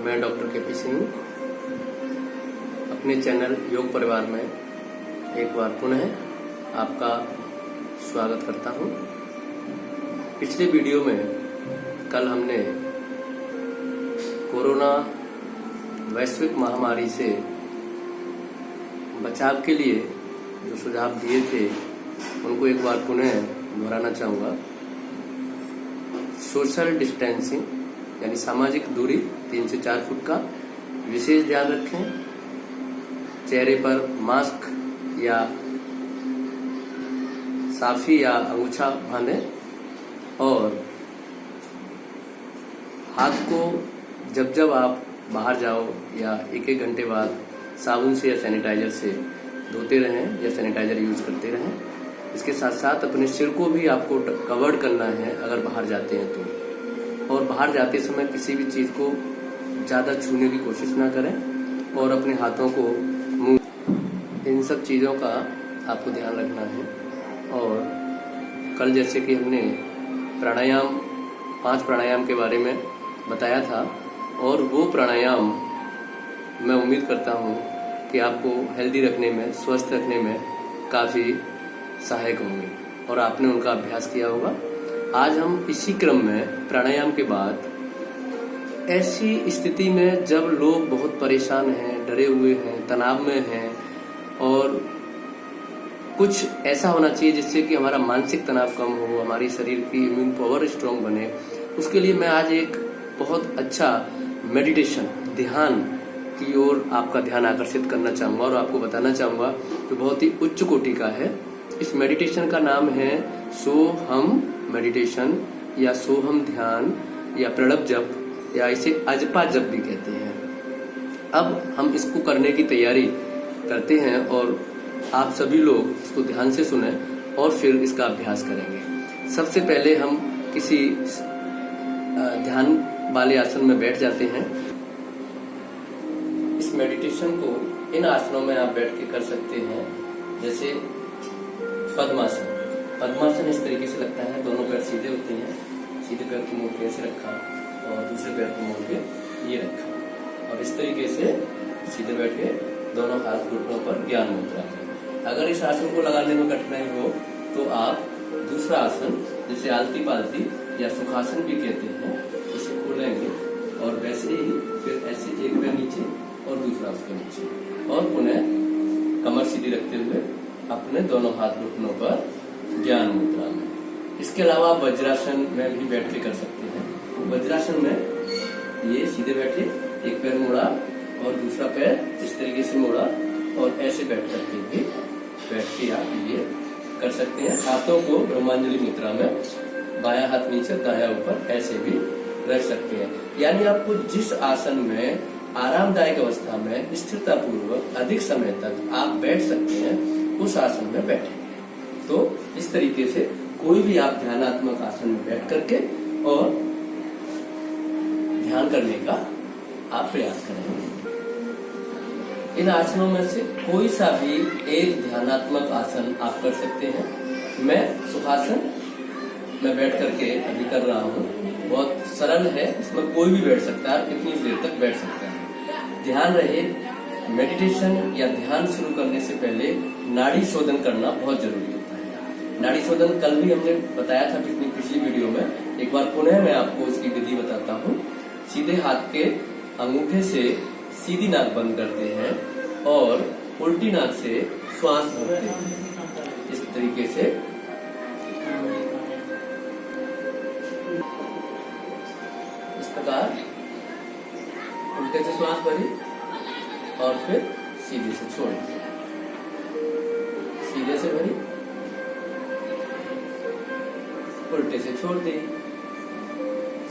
मैं doctor KP. Singh अपने channel योग परिवार में एक बार पुनः आपका स्वागत करता हूं। पिछले वीडियो में कल हमने कोरोना वैश्विक महामारी से बचाव के लिए जो सुझाव दिए थे उनको एक बार पुनः दोहराना चाहूँगा। सोशल डिस्टेंसिंग यानी सामाजिक दूरी 3 से 4 फुट का विशेष ध्यान रखें। चेहरे पर मास्क या साफी या अंगूछा बांधें और हाथ को जब जब आप बाहर जाओ या एक एक घंटे बाद साबुन से या सैनिटाइजर से धोते रहें या सैनिटाइजर यूज करते रहें। इसके साथ साथ अपने सिर को भी आपको कवर्ड करना है अगर बाहर जाते हैं तो। और बाहर जाते समय किसी भी चीज को ज्यादा छूने की कोशिश ना करें और अपने हाथों को मुंह, इन सब चीजों का आपको ध्यान रखना है। और कल जैसे कि हमने प्राणायाम 5 प्राणायाम के बारे में बताया था और वो प्राणायाम मैं उम्मीद करता हूँ कि आपको हेल्दी रखने में, स्वस्थ रखने में काफी सहायक होंगे और आपने उनका अभ्यास किया होगा। आज हम इसी क्रम में प्राणायाम के बाद ऐसी स्थिति में जब लोग बहुत परेशान हैं, डरे हुए हैं, तनाव में हैं और कुछ ऐसा होना चाहिए जिससे कि हमारा मानसिक तनाव कम हो, हमारी शरीर की इम्यून पावर स्ट्रांग बने, उसके लिए मैं आज एक बहुत अच्छा मेडिटेशन, ध्यान की ओर आपका ध्यान आकर्षित करना चाहूंगा और आपको बताना चाहूंगा जो बहुत ही उच्च कोटि का है। इस मेडिटेशन का नाम है सोहम मेडिटेशन या सोहम ध्यान या प्रणव जप या इसे अजपा जप भी कहते हैं। अब हम इसको करने की तैयारी करते हैं और आप सभी लोग इसको ध्यान से सुने और फिर इसका अभ्यास करेंगे। सबसे पहले हम किसी ध्यान वाले आसन में बैठ जाते हैं। इस मेडिटेशन को इन आसनों में आप बैठ के कर सकते हैं, जैसे पद्मासन। पद्मासन इस तरीके से लगता है, दोनों पैर सीधे होते हैं, सीधे पैर को मोड़ के ऐसे रखा और दूसरे पैर को मोड़ के ये रखा और इस तरीके से सीधे बैठे दोनों हाथ घुटनों पर ज्ञान मुद्रा में। अगर इस आसन को लगाने में कठिनाई हो तो आप दूसरा आसन जिसे आलती पालती या सुखासन भी कहते हैं इसे खोलेंगे और वैसे ही फिर ऐसे एक पैर नीचे और दूसरा उसके नीचे और पुनः कमर सीधी रखते हुए अपने दोनों हाथ घुटनों पर ज्ञान मुद्रा में। इसके अलावा वज्रासन में भी बैठ के कर सकते हैं। वज्रासन में ये सीधे बैठे, एक पैर मोड़ा और दूसरा पैर इस तरीके से मोड़ा और ऐसे बैठ करके भी बैठ के आप ये कर सकते हैं। हाथों को ब्रह्मांजलि मुद्रा में बायां हाथ नीचे दायां ऊपर ऐसे भी रख सकते हैं। यानी आपको जिस आसन में आरामदायक अवस्था में स्थिरता पूर्वक अधिक समय तक आप बैठ सकते हैं उस आसन में बैठे। तो इस तरीके से कोई भी आप ध्यानात्मक आसन में बैठ करके और ध्यान करने का आप प्रयास करेंगे। इन आसनों में से कोई सा भी एक ध्यानात्मक आसन आप कर सकते हैं। मैं सुखासन में बैठ करके अभी कर रहा हूँ, बहुत सरल है, इसमें कोई भी बैठ सकता है, कितनी देर तक बैठ सकता है। ध्यान रहे, मेडिटेशन या ध्यान शुरू करने से पहले नाड़ी शोधन करना बहुत जरूरी होता है। नाड़ी शोधन कल भी हमने बताया था पिछली वीडियो में, एक बार पुनः मैं आपको इसकी विधि बताता हूँ। सीधे हाथ के अंगूठे से सीधी नाक बंद करते हैं और उल्टी नाक से श्वास भरते हैं। इस तरीके से इस प्रकार उल्टे से श्वास भरी और फिर सीधे से छोड़ दी, सीधे से भरी, उल्टे से छोड़ दी।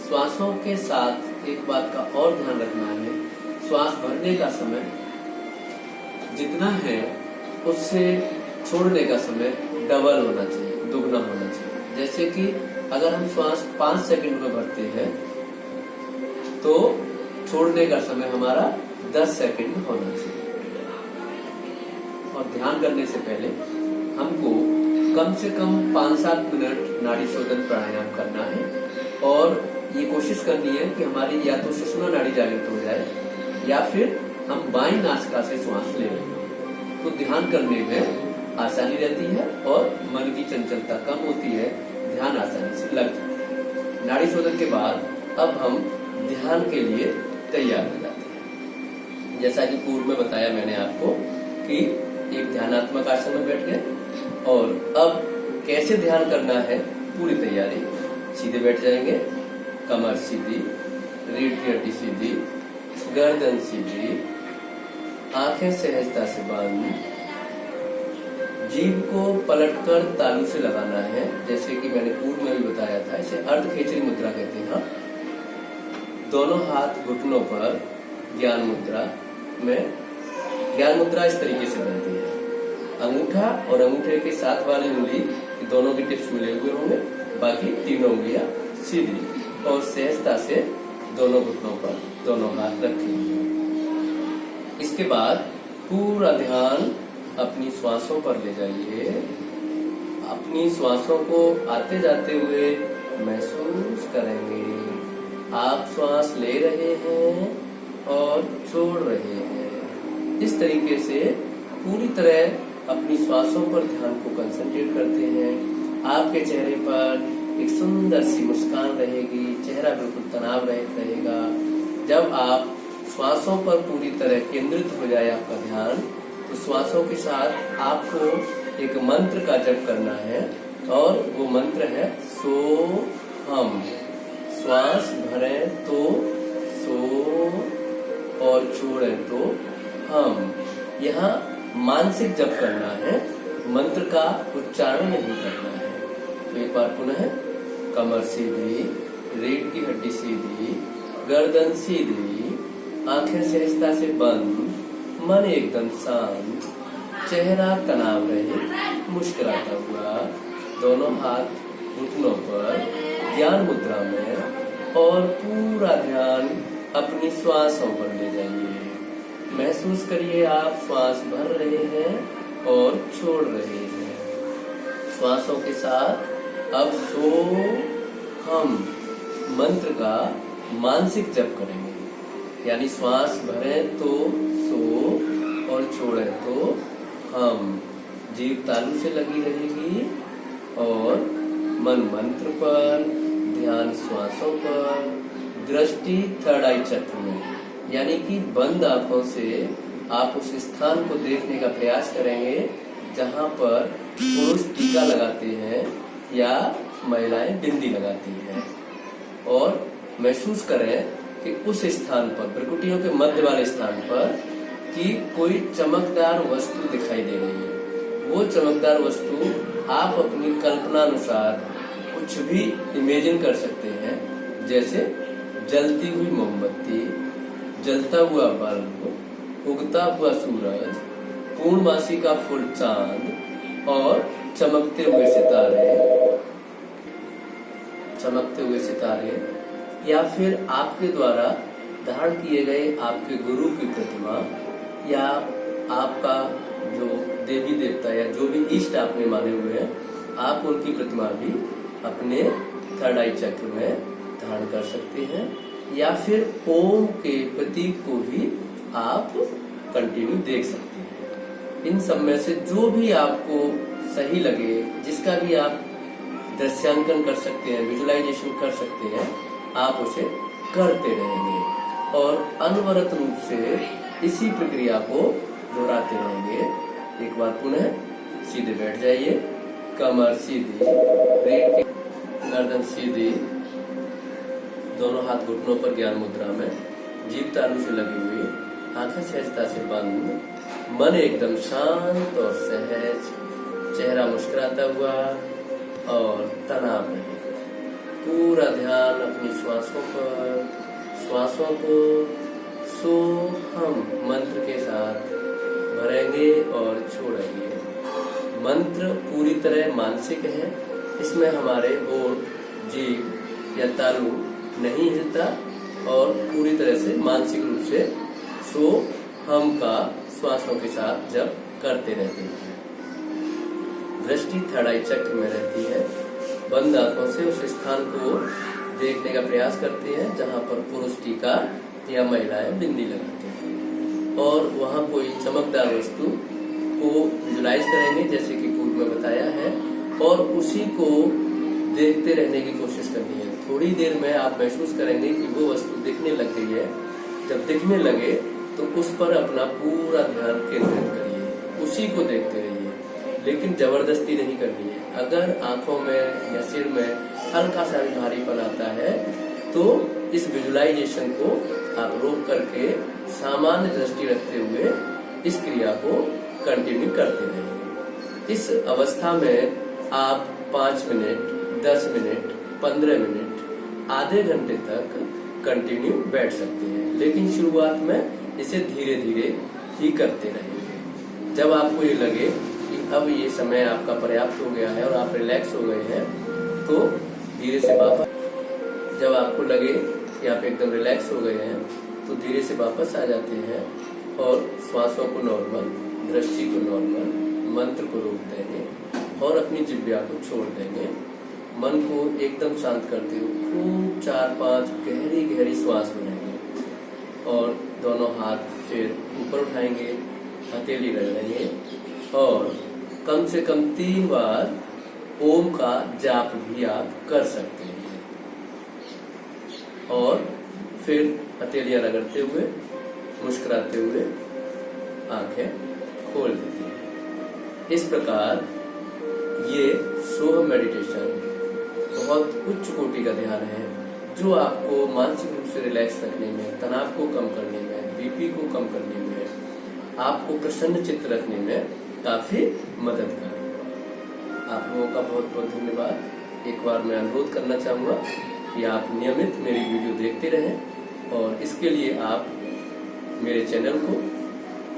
श्वासों के साथ एक बात का और ध्यान रखना है, श्वास भरने का समय जितना है उससे छोड़ने का समय डबल होना चाहिए, दुगना होना चाहिए। जैसे कि अगर हम श्वास 5 सेकंड में भरते हैं तो छोड़ने का समय हमारा 10 सेकंड में होना चाहिए। और ध्यान करने से पहले हमको कम से कम 5-7 मिनट नाड़ी शोधन प्राणायाम करना है और ये कोशिश करनी है कि हमारी या तो सुषुम्ना नाड़ी जागृत हो जाए या फिर हम बाईं नासिका से श्वास ले रहे हैं, तो ध्यान करने में आसानी रहती है और मन की चंचलता कम होती है, ध्यान आसानी से लग जाता है। नाड़ी शोधन के बाद अब हम ध्यान के लिए तैयार हो जाते हैं। जैसा कि पूर्व में बताया मैंने आपको कि एक ध्यानात्मक आसन में बैठ गए और अब कैसे ध्यान करना है पूरी तैयारी। सीधे बैठ जाएंगे, कमर सीधी, रीढ़ की हड्डी सीधी, गर्दन सीधी, आंखें सहजता से बंद, जीभ को पलटकर तालू से लगाना है, जैसे कि मैंने पूर्व में भी बताया था। इसे अर्ध खेचरी मुद्रा कहते हैं। दोनों हाथ घुटनों पर ज्ञान मुद्रा में। ज्ञान मुद्रा इस तरीके से बनती है, अंगूठा और अंगूठे के साथ वाली उंगली दोनों के टिप्स मिले हुए होंगे, बाकी तीनों उंगलियां सीधी और सहजता से दोनों घुटनों पर दोनों हाथ रखेंगे। इसके बाद पूरा ध्यान अपनी श्वासों पर ले जाइए। अपनी श्वासों को आते जाते हुए महसूस करेंगे। आप श्वास ले रहे हैं और छोड़ रहे हैं। इस तरीके से पूरी तरह अपनी श्वासों पर ध्यान को कंसंट्रेट करते हैं। आपके चेहरे पर एक सुंदर सी मुस्कान रहेगी, चेहरा बिल्कुल तनाव रहित रहेगा। जब आप श्वासों पर पूरी तरह केंद्रित हो जाए आपका ध्यान, तो श्वासों के साथ आपको एक मंत्र का जप करना है और वो मंत्र है सो हम। श्वास भरें तो सो और छोड़ें तो हम। यहाँ मानसिक जप करना है, मंत्र का उच्चारण नहीं करना है। तो एक बार पुनः, कमर सीधी, रीढ़ की हड्डी सीधी, गर्दन सीधी, आंखें सहजता से बंद, मन एकदम शांत, चेहरा तनाव रहित, मुस्कुराता हुआ, दोनों हाथ घुटनों पर ज्ञान मुद्रा में और पूरा ध्यान अपनी श्वासों पर ले जाइए। महसूस करिए आप श्वास भर रहे हैं और छोड़ रहे हैं। श्वासों के साथ अब सो हम मंत्र का मानसिक जप करेंगे, यानी श्वास भरें तो सो और छोड़ें तो हम। जीभ तालू से लगी रहेगी और मन मंत्र पर, ध्यान श्वासों पर, दृष्टि थर्ड आई चक्र में, यानी कि बंद आंखों से आप उस स्थान को देखने का प्रयास करेंगे जहां पर पुरुष टीका लगाते हैं या महिलाएं बिंदी लगाती हैं, और महसूस करें कि उस स्थान पर, भ्रुकुटियों के मध्य वाले स्थान पर, कि कोई चमकदार वस्तु दिखाई दे रही है। वो चमकदार वस्तु आप अपनी कल्पना अनुसार कुछ भी इमेजिन कर सकते हैं, जैसे जलती हुई मोमबत्ती, जलता हुआ बल्ब, उगता हुआ सूरज, पूर्णमासी का फुल चांद और चमकते हुए सितारे, या फिर आपके द्वारा धारण किए गए आपके गुरु की प्रतिमा, या आपका जो देवी देवता या जो भी इष्ट आपने माने हुए हैं, आप उनकी प्रतिमा भी अपने थर्ड आई चक्र में धारण कर सकते हैं, या फिर ओम के प्रतीक को भी आप कंटिन्यू देख सकते हैं। इन सब में से जो भी आपको सही लगे, जिसका भी आप दृश्यांकन कर सकते हैं, विजुअलाइजेशन कर सकते हैं, आप उसे करते रहेंगे और अनवरत रूप से इसी प्रक्रिया को दोहराते रहेंगे। एक बार पुनः सीधे बैठ जाइए, कमर सीधी, रीढ़ की गर्दन सीधी, दोनों हाथ घुटनों पर ज्ञान मुद्रा में, जीभ तालू से लगी हुई, आंखें सहजता से बंद, मन एकदम शांत और सहज, चेहरा मुस्कुराता हुआ और तनाव नहीं। पूरा ध्यान अपनी श्वासों पर, श्वासों को सो हम मंत्र के साथ भरेंगे और छोड़ेंगे। मंत्र पूरी तरह मानसिक है, इसमें हमारे होठ, जीभ या तालू नहीं हिलता और पूरी तरह से मानसिक रूप से सो हम का श्वासों के साथ जब करते रहते हैं। दृष्टि थर्ड आई चक्र में रहती है। बंद आंखों से उस स्थान को देखने का प्रयास करते हैं जहां पर पुरुष टीका या महिलाएं बिंदी लगाते हैं, और वहां कोई चमकदार वस्तु को विजुलाइज करेंगे जैसे कि पूर्व में बताया है, और उसी को देखते रहने की कोशिश करनी है। थोड़ी देर में आप महसूस करेंगे कि वो वस्तु दिखने लग गई है। जब दिखने लगे तो उस पर अपना पूरा ध्यान केंद्रित करिए, उसी को देखते रहिए, लेकिन जबरदस्ती नहीं करनी है। अगर आंखों में या सिर में हल्का सा भी भारीपन आता है तो इस विजुलाइजेशन को आप रोक करके सामान्य दृष्टि रखते हुए इस क्रिया को कंटिन्यू करते रहेंगे। इस अवस्था में आप 5 मिनट, 10 मिनट, 15 मिनट, आधे घंटे तक कंटिन्यू बैठ सकते हैं, लेकिन शुरुआत में इसे धीरे धीरे ही करते रहेंगे। जब आपको ये लगे कि अब ये समय आपका पर्याप्त हो गया है और आप रिलैक्स हो गए हैं तो धीरे से वापस, जब आपको लगे कि आप एकदम रिलैक्स हो गए हैं तो धीरे से वापस आ जाते हैं और श्वासों को नॉर्मल, दृष्टि को नॉर्मल, मंत्र को रोक देंगे और अपनी जिह्वा को छोड़ देंगे। मन को एकदम शांत करते हुए खूब 4-5 गहरी गहरी श्वास भरेंगे और दोनों हाथ फिर ऊपर उठाएंगे, हथेली रगड़ेंगे और कम से कम 3 बार ओम का जाप भी आप कर सकते हैं, और फिर हथेलियां रगड़ते हुए मुस्कुराते हुए आंखें खोल देती हैं। इस प्रकार ये सोहम मेडिटेशन बहुत उच्च कोटि का ध्यान है जो आपको मानसिक रूप से रिलैक्स रखने में, तनाव को कम करने में, बीपी को कम करने में, आपको प्रसन्न चित्त रखने में काफी मददगार होगा। आप लोगों का बहुत बहुत धन्यवाद। एक बार मैं अनुरोध करना चाहूंगा कि आप नियमित मेरी वीडियो देखते रहें और इसके लिए आप मेरे चैनल को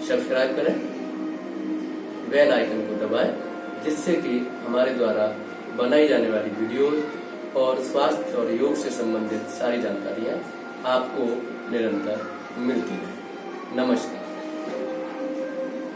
सब्सक्राइब करें, बेल आइकन को दबाएं, जिससे कि हमारे द्वारा बनाई जाने वाली वीडियोस और स्वास्थ्य और योग से संबंधित सारी जानकारियां आपको निरंतर मिलती रहे। नमस्कार।